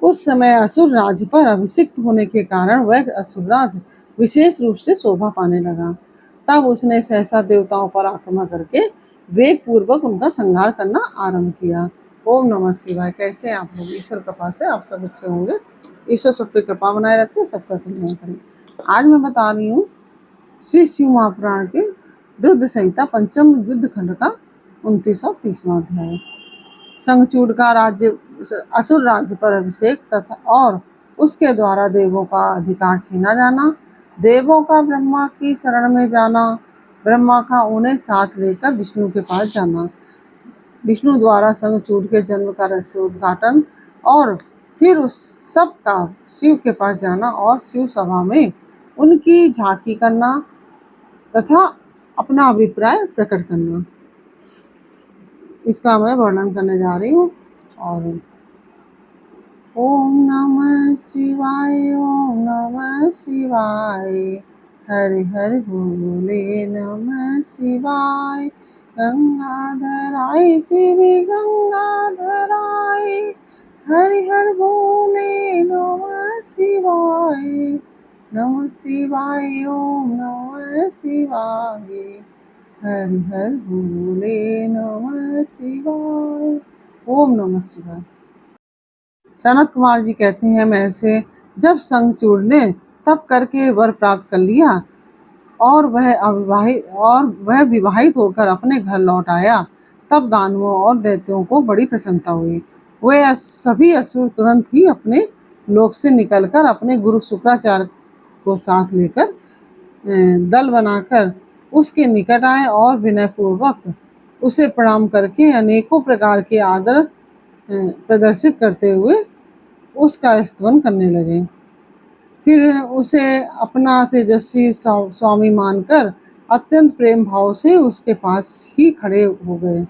उस समय असुर राज पर अभिषिक्त होने के कारण वह असुरराज विशेष रूप से शोभा पाने लगा। तब उसने सहसा देवताओं पर आक्रमण करके वेग पूर्वक उनका संहार करना आरंभ किया। ओम नमः शिवाय। कैसे आप लोग? ईश्वर कृपा से आप सब अच्छे होंगे। ईश्वर सब पे कृपा बनाए रखे, सबका कल्याण करे। आज मैं बता रही हूँ श्री शिव महापुराण के रुद्र संहिता पंचम युद्ध खंड का 29 और 30वां अध्याय। संघचूड का राज्य असुर राज्य पर अभिषेक तथा और उसके द्वारा देवों का अधिकार छीना जाना, देवों का ब्रह्मा की शरण में जाना, ब्रह्मा का उन्हें साथ लेकर विष्णु के पास जाना, विष्णु द्वारा संघचूड के जन्म का रहस्योद्घाटन और फिर उस सब का शिव के पास जाना और शिव सभा में उनकी झांकी करना तथा अपना अभिप्राय प्रकट करना, इसका मैं वर्णन करने जा रही हूँ। और ओम नमः शिवाय, ओम नमः शिवाय, हरि हरि बोले नमः शिवाय। गंगाधराय शिव गंगाधराय, हरि हरि बोले नमः शिवाय। नमः शिवाय, ओम नमः शिवाय, हरि हरि बोले नमः शिवाय। ओम नमः शिवाय। सनत कुमार जी कहते हैं, मेरे से जब संघचूड ने तप करके वर प्राप्त कर लिया और वह विवाहित होकर अपने घर लौट आया, तब दानवों और दैत्यों को बड़ी प्रसन्नता हुई। वे सभी असुर तुरंत ही अपने लोक से निकलकर अपने गुरु शुक्राचार्य को साथ लेकर दल बनाकर उसके निकट आए और विनय पूर्वक उसे प्रणाम करके अनेकों प्रकार के आदर प्रदर्शित करते हुए उसका स्तवन करने लगे। फिर उसे अपना तेजस्वी स्वामी मानकर अत्यंत प्रेम भाव से उसके पास ही खड़े हो गए।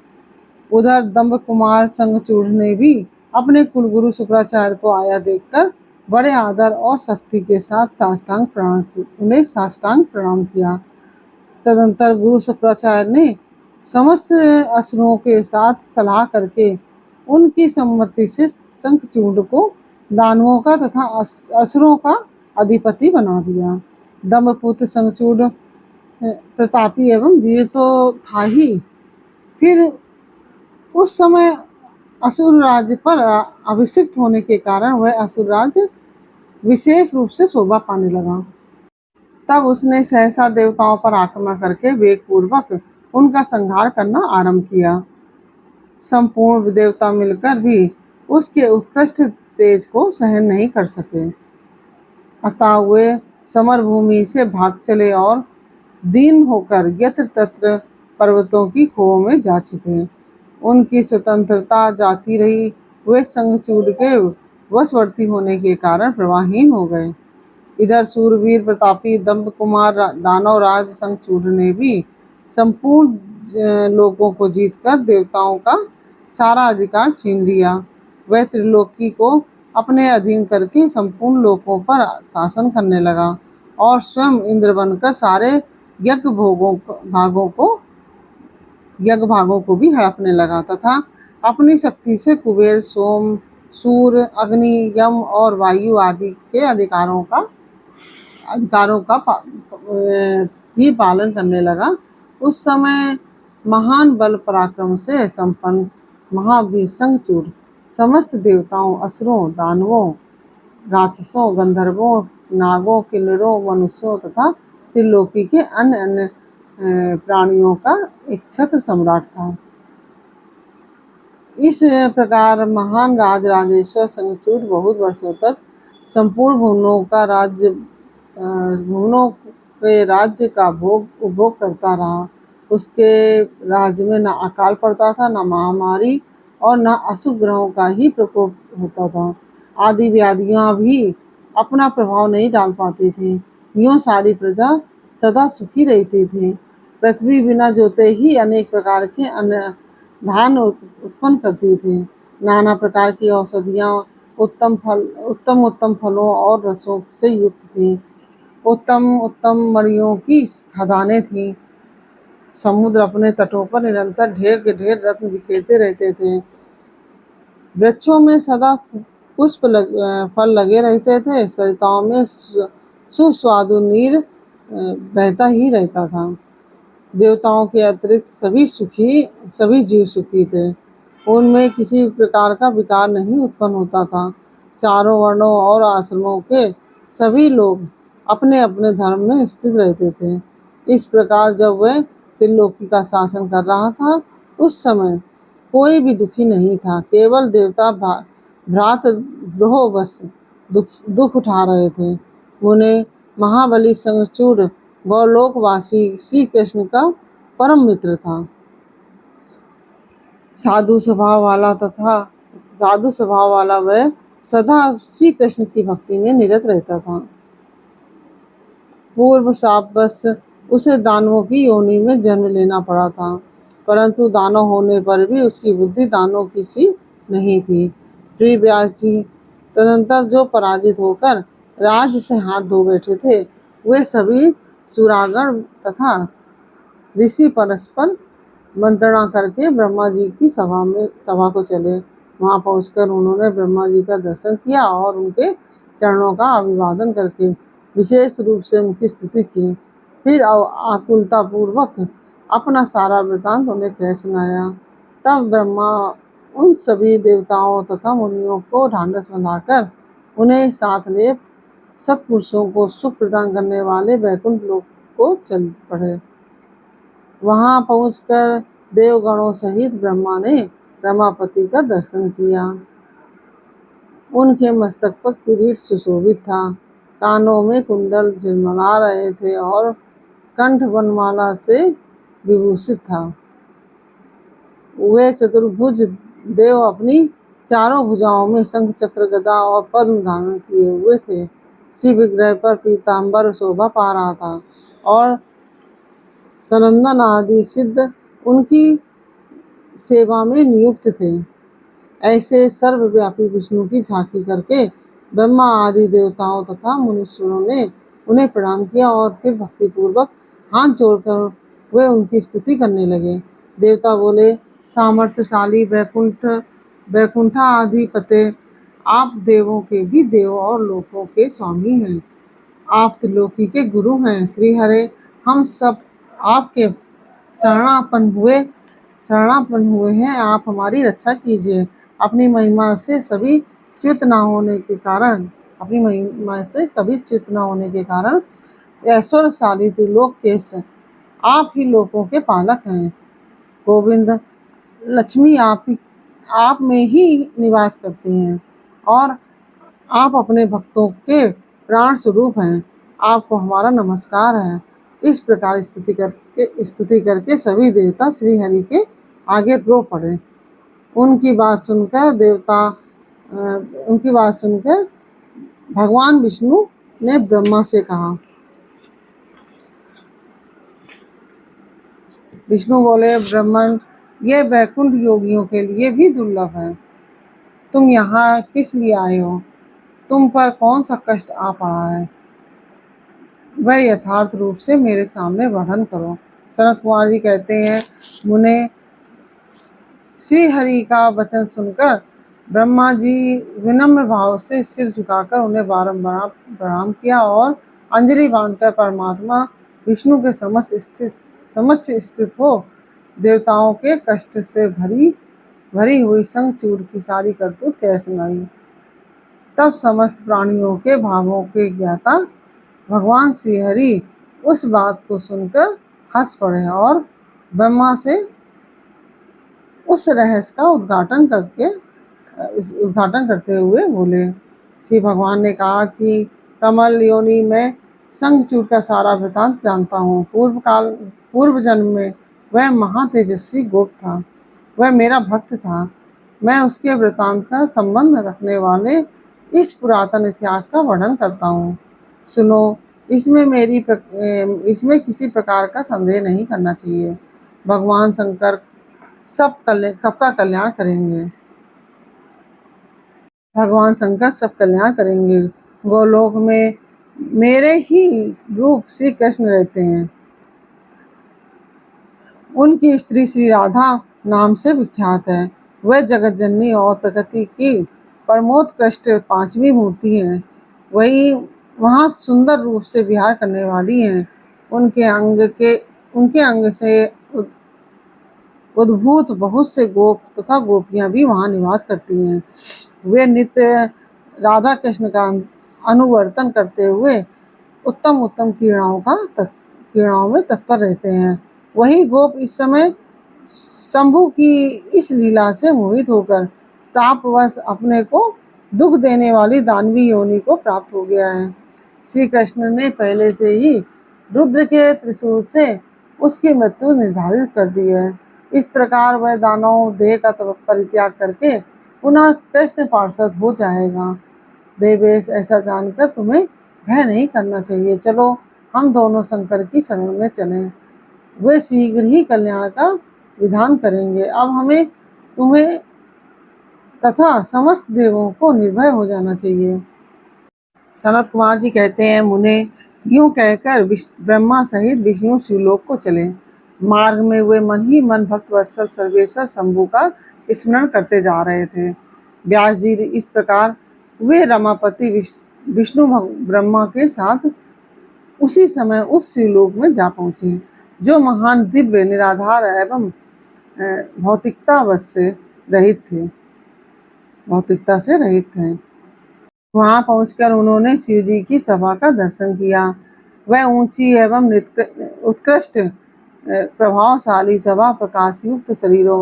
उधर दंभ कुमार संघचूड ने भी अपने कुलगुरु शुक्राचार्य को आया देखकर बड़े आदर और शक्ति के साथ उन्हें साष्टांग प्रणाम किया। तदंतर गुरु शुक्राचार्य ने समस्त असुरों के साथ सलाह करके उनकी सम्मति से शंखचूड को दानवों का तथा असुरों का अधिपति बना दिया। दंभपुत्र शंखचूड प्रतापी एवं वीर तो था ही, फिर उस समय असुर राज्य पर अभिषिक्त होने के कारण वह असुर राज्य विशेष रूप से शोभा पाने लगा। तब उसने सहसा देवताओं पर आक्रमण करके वेग पूर्वक उनका संहार करना आरंभ किया। संपूर्ण देवता मिलकर भी उसके उत्कृष्ट तेज को सहन नहीं कर सके, अतः वे समर भूमि से भाग चले और दीन होकर यत्र तत्र पर्वतों की खोह में जा छिपे। उनकी स्वतंत्रता जाती रही, वे संघचूड के वशवर्ती होने के कारण प्रवाहहीन हो गए। इधर सूरवीर प्रतापी दंभ कुमार दानव राज संघचूड ने भी संपूर्ण लोगों को जीतकर देवताओं का सारा अधिकार छीन लिया। वह त्रिलोकी को अपने अधीन करके संपूर्ण लोकों पर शासन करने लगा और स्वयं इंद्र बनकर सारे यज्ञ भागों को भी हड़पने लगा तथा अपनी शक्ति से कुबेर, सोम, सूर्य, अग्नि, यम और वायु आदि के अधिकारों का भी पालन करने लगा। उस समय महान बल पराक्रम से संपन्न महावीर संघचूड समस्त देवताओं, असुरों, दानवों, राक्षसों, गंधर्वों, नागों, किन्नरों, मनुष्यों तथा त्रिलोकी के अन्य अन्य प्राणियों का एक छत्र सम्राट था। इस प्रकार महान राजराजेश्वर संघचूड बहुत वर्षों तक संपूर्ण भुवनों के राज्य का उपभोग करता रहा। उसके राज्य में न अकाल पड़ता था, न महामारी और न अशुभ ग्रहों का ही प्रकोप होता था। आदि व्याधियां भी अपना प्रभाव नहीं डाल पाती थी। यूं सारी प्रजा सदा सुखी रहती थी। पृथ्वी बिना जोते ही अनेक प्रकार के अन्य धान उत्पन्न करती थी। नाना प्रकार की औषधियां उत्तम फलों और रसों से युक्त थी। उत्तम मणियों की खदानें थी। समुद्र अपने तटों पर निरंतर ढेर के ढेर रत्न बिखेरते रहते थे। वृक्षों में सदा फल लगे रहते थे। सरिताओं में सुस्वादु नीर बहता ही रहता था। देवताओं के अतिरिक्त सभी जीव सुखी थे। उनमें किसी प्रकार का विकार नहीं उत्पन्न होता था। चारों वर्णों और आश्रमों के सभी लोग अपने अपने धर्म में स्थित रहते थे। इस प्रकार जब वह त्रिलोकी का शासन कर रहा था, उस समय कोई भी दुखी नहीं था। केवल देवता भ्रातृद्रोह बस दुख उठा रहे थे। उन्हें महाबली संगचूर गौलोकवासी श्री कृष्ण का परम मित्र था। साधु स्वभाव वाला वह सदा श्री कृष्ण की भक्ति में निरत रहता था। पूर्व शापवश उसे दानवों की योनि में जन्म लेना पड़ा था, परंतु दानव होने पर भी उसकी बुद्धि दानवों की सी नहीं थी। प्रिय व्यास जी तदंतर जो पराजित होकर राज्य से हाथ धो बैठे थे, वे सभी सुरागण तथा ऋषि परस्पर मंत्रणा करके ब्रह्मा जी की सभा को चले। वहां पहुंचकर उन्होंने ब्रह्मा जी का दर्शन किया और उनके चरणों का अभिवादन करके विशेष रूप से उनकी स्तुति की। फिर आकुलता पूर्वक अपना सारा वृतांत उन्हें कह सुनाया। तब ब्रह्मा उन सभी देवताओं तथा मुनियों को ढांढस बंधाकर उन्हें साथ ले सत्पुरुषों को सुख प्रदान करने वाले वैकुंठ लोक को चल पड़े। वहां पहुंचकर देवगणों सहित ब्रह्मा ने रमापति का दर्शन किया। उनके मस्तक पर किरीट सुशोभित था, कानों में कुंडल झिलमिला रहे थे और कंठ वनमाला से विभूषित था। वे चतुर्भुज देव अपनी चारों भुजाओं में शंख चक्र गदा और पद्म धारण किए हुए थे। शिव विग्रह पर पीताम्बर शोभा पा रहा था और सनंदन आदि सिद्ध उनकी सेवा में नियुक्त थे। ऐसे सर्वव्यापी विष्णु की झांकी करके ब्रह्मा आदि देवताओं तथा मुनीश्वरों ने उन्हें प्रणाम किया और फिर भक्तिपूर्वक हाथ जोड़कर वे उनकी स्तुति करने लगे। देवता बोले, सामर्थ्यशाली वैकुंठाधिपते, आप देवों के भी देव और लोकों के स्वामी हैं। आप त्रिलोकी के गुरु हैं। श्री हरे, हम सब आपके शरणापन्न हुए हैं। आप हमारी रक्षा कीजिए। अपनी महिमा से कभी च्युत न होने के कारण ऐश्वर्यशाली त्रिलोक केश आप ही लोकों के पालक हैं। गोविंद, लक्ष्मी आप में ही निवास करती हैं और आप अपने भक्तों के प्राण स्वरूप हैं। आपको हमारा नमस्कार है। इस प्रकार स्तुति करके सभी देवता श्री हरि के आगे रो पड़े। उनकी बात सुनकर भगवान विष्णु ने ब्रह्मा से कहा। विष्णु बोले, ब्रह्मन, ये वैकुंठ योगियों के लिए भी दुर्लभ है। तुम यहाँ किस लिए आए हो? तुम पर कौन सा कष्ट आ पड़ा है? वह यथार्थ रूप से मेरे सामने वर्णन करो। सनत कुमार जी कहते हैं, मुने, श्री हरि का वचन सुनकर ब्रह्मा जी विनम्र भाव से सिर झुकाकर उन्हें बारंबार प्रणाम किया और अंजलि बांधकर परमात्मा विष्णु के समक्ष स्थित हो देवताओं के कष्ट से भरी हुई शंखचूड़ की सारी करतूत कह सुनाई। तब समस्त प्राणियों के भावों के ज्ञाता भगवान श्री हरि उस बात को सुनकर हंस पड़े और ब्रह्मा से उस रहस्य का उद्घाटन करते हुए बोले। श्री भगवान ने कहा कि कमल योनि में शंखचूड़ का सारा वृतांत जानता हूँ। पूर्व जन्म में वह महातेजस्वी गोप था। वह मेरा भक्त था। मैं उसके वृतांत का संबंध रखने वाले इस पुरातन इतिहास का वर्णन करता हूँ। सुनो, इसमें किसी प्रकार का संदेह नहीं करना चाहिए। भगवान शंकर सबका कल्याण करेंगे। भगवान शंकर सब कल्याण करेंगे। गोलोक में मेरे ही रूप श्री कृष्ण रहते हैं। उनकी स्त्री श्री राधा नाम से विख्यात है। वह जगत जननी और प्रकृति की प्रमोदकृष्ट पांचवी मूर्ति हैं। वही वहाँ सुंदर रूप से विहार करने वाली हैं। उनके अंग से उद्भूत बहुत से गोप तथा गोपियां भी वहाँ निवास करती हैं। वे नित्य राधा कृष्ण का अनुवर्तन करते हुए उत्तम उत्तम क्रीड़ाओं में तत्पर रहते हैं। वही गोप इस समय शंभु की इस लीला से मोहित होकर शापवश अपने को दुख देने वाली दानवी योनि को प्राप्त हो गया है। श्री कृष्ण ने पहले से ही रुद्र के त्रिशूल से उसकी मृत्यु निर्धारित कर दी है। इस प्रकार वह दानव देह का परित्याग करके पुनः कृष्ण पार्षद हो जाएगा। देवेश, ऐसा जानकर तुम्हें भय नहीं करना चाहिए। चलो हम दोनों शंकर की शरण में चलें। वे शीघ्र ही कल्याण का विधान करेंगे। अब हमें तुम्हें तथा समस्त देवों को निर्भय हो जाना चाहिए। सनत कुमार जी कहते हैं, मुने यूं कहकर ब्रह्मा सहित विष्णु शिवलोक को चले। मार्ग में वे मन ही मन भक्त वत्सल सर्वेश्वर शंभु का स्मरण करते जा रहे थे। व्यास जी इस प्रकार वे रमापति विष्णु ब्रह्मा के साथ उसी समय उस शिवलोक में जा पहुंचे, जो महान दिव्य निराधार एवं भौतिकता से रहित थे। वहां पहुंचकर उन्होंने शिव जी की सभा का दर्शन किया। वह ऊंची एवं उत्कृष्ट प्रभावशाली सभा प्रकाशयुक्त शरीरों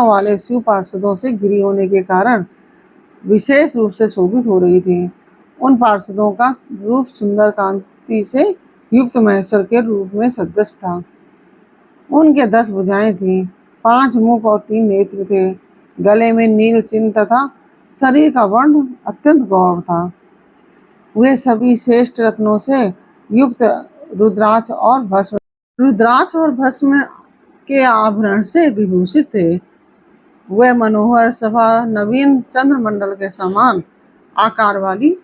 वाले शिव पार्षदों से घिरी होने के कारण विशेष रूप से शोभित हो रही थी। उन पार्षदों का रूप सुंदर कांति से युक्त महेश्वर के रूप में सदृश था। उनके 10 भुजाएं थीं, 5 मुख और 3 नेत्र थे। गले में नील चिन्ह तथा शरीर का वर्ण अत्यंत गौर था। वे सभी श्रेष्ठ रत्नों से युक्त रुद्राक्ष और भस्म के आभरण से विभूषित थे। वह मनोहर सभा नवीन चंद्रमंडल के समान आकार वाली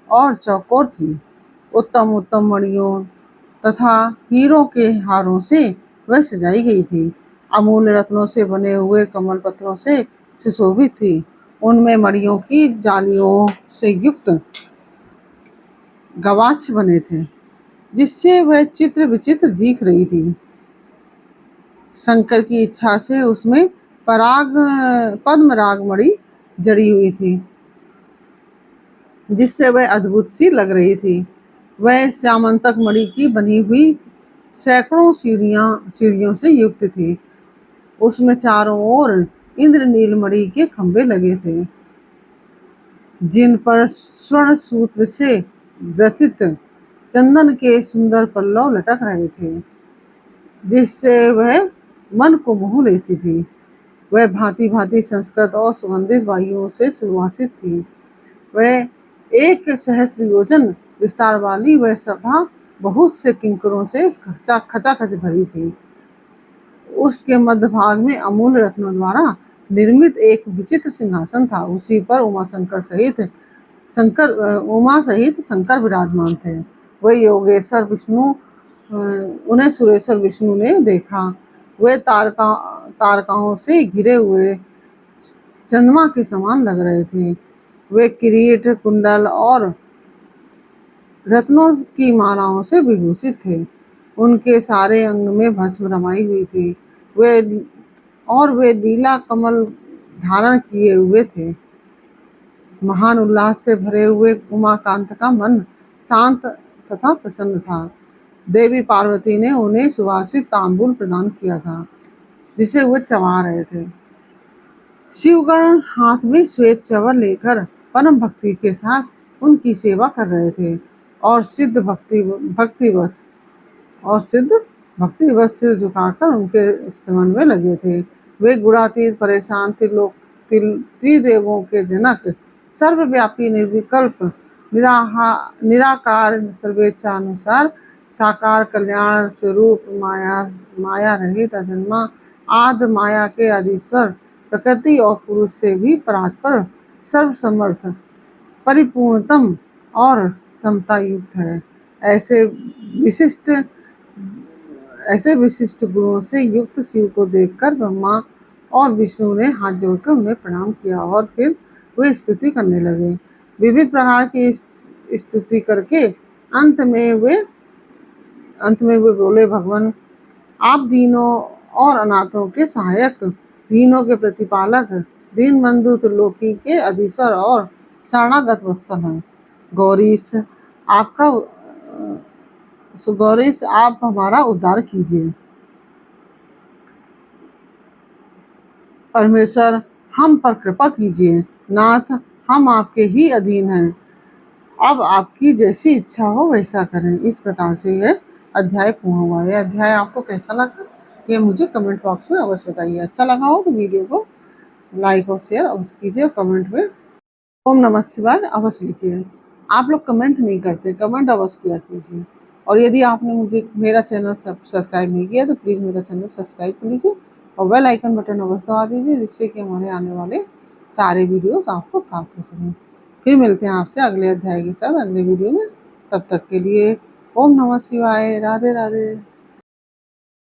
और चौकोर थी। उत्तम उत्तम मणियों तथा हीरों के हारों से वह सजाई गई थी। अमूल्य रत्नों से बने हुए कमल पत्रों से सुशोभित थी। उनमें मणियों की जालियों से युक्त गवाक्ष बने थे, जिससे वह चित्र विचित्र दिख रही थी। शंकर की इच्छा से उसमें पद्मराग मणि जड़ी हुई थी, जिससे वह अद्भुत सी लग रही थी। वह श्यामंतक मणि की बनी हुई सैकड़ों सीढ़ियों से युक्त थी। उसमें चारों ओर इंद्रनील मणि के खंभे लगे थे, जिन पर स्वर्ण सूत्र से ग्रथित चंदन के सुंदर पल्लव लटक रहे थे, जिससे वह मन को मोह लेती थी। वह भांति भांति संस्कृत और सुगंधित वायुओं से सुवासित थी। वह 1 सहस्त्र योजन विस्तार वाली वह सभा बहुत से किंकरों से खचाखच भरी थी। उसके मध्य भाग में अमूल्य रत्नों द्वारा निर्मित एक विचित्र सिंहासन था। उसी पर उमा सहित शंकर विराजमान थे। वह योगेश्वर विष्णु उन्हें सुरेश्वर विष्णु ने देखा। वे तारकाओं से घिरे हुए चंद्रमा के समान लग रहे थे। वे किरीट, कुंडल और रत्नों की मालाओं से विभूषित थे। उनके सारे अंग में भस्म रमाई हुई थी। वे लीला कमल धारण किए हुए थे। महान उल्लास से भरे हुए उमाकांत का मन शांत तथा प्रसन्न था। देवी पार्वती ने उन्हें सुवासित तांबूल प्रदान किया था, जिसे वे चबा रहे थे। शिवगण हाथ में श्वेत चवर लेकर परम भक्ति के साथ उनकी सेवा कर रहे थे और सिद्ध भक्तिवश सिर झुकाकर उनके स्तवन में लगे थे। वे गुणातीत परेशान त्रिदेवों के जनक, सर्वव्यापी निर्विकल्प निराकार सर्वेच्छानुसार साकार कल्याण स्वरूप माया रहित अजन्मा आद माया के आदिश्वर, प्रकृति और पुरुष से भी परात्पर, सर्वसमर्थ, परिपूर्णतम और समता युक्त है। ऐसे विशिष्ट गुणों से युक्त शिव को देखकर ब्रह्मा और विष्णु ने हाथ जोड़कर उन्हें प्रणाम किया और फिर वे स्तुति करने लगे। विविध प्रकार की स्तुति करके अंत में वे बोले, भगवान आप दीनों और अनाथों के सहायक, दीनों के प्रतिपालक, दीन बंधु त्रिलोकी के अधीश्वर और शरणागत वत्सल हैं। गौरीश गौरीश आप हमारा उद्धार कीजिए। परमेश्वर हम पर कृपा कीजिए। नाथ हम आपके ही अधीन हैं, अब आपकी जैसी इच्छा हो वैसा करें। इस प्रकार से यह अध्याय पूर्ण हुआ। यह अध्याय आपको कैसा लगा ये मुझे कमेंट बॉक्स में अवश्य बताइए। अच्छा लगा हो तो वीडियो को लाइक और शेयर अवश्य कीजिए और कमेंट में ओम नमः शिवाय अवश्य लिखिए। आप लोग कमेंट नहीं करते, कमेंट अवश्य किया कीजिए। और यदि आपने मेरा चैनल सब्सक्राइब नहीं किया तो प्लीज़ मेरा चैनल सब्सक्राइब कर लीजिए और बेल आइकन बटन अवश्य दबा दीजिए, जिससे कि हमारे आने वाले सारे वीडियोस आपको प्राप्त हो सकें। फिर मिलते हैं आपसे अगले अध्याय के साथ अगले वीडियो में। तब तक के लिए ओम नमः शिवाय। राधे राधे।